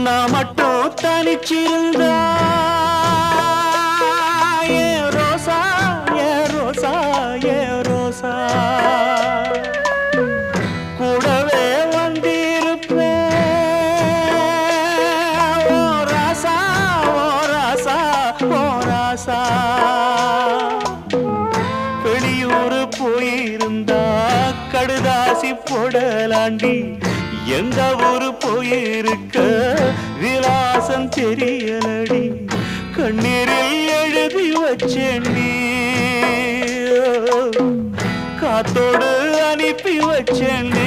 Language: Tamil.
நான் மட்டும் தனிச்சிருந்தா ஏ ரோசா ஏ ரோசா ஏ ரோசா கூடவே வந்திருப்பேன் ஓ ராசா ஓ ராசா ஓ ராசா வெளியூர் போயிருந்தா கடுதாசி போடலாண்டி எந்த ஊரு போயிருக்க விலாசம் தெரியலடி கண்ணீரில் எழுதி வச்சேண்டி காத்தோடு அனுப்பி வச்சேண்டி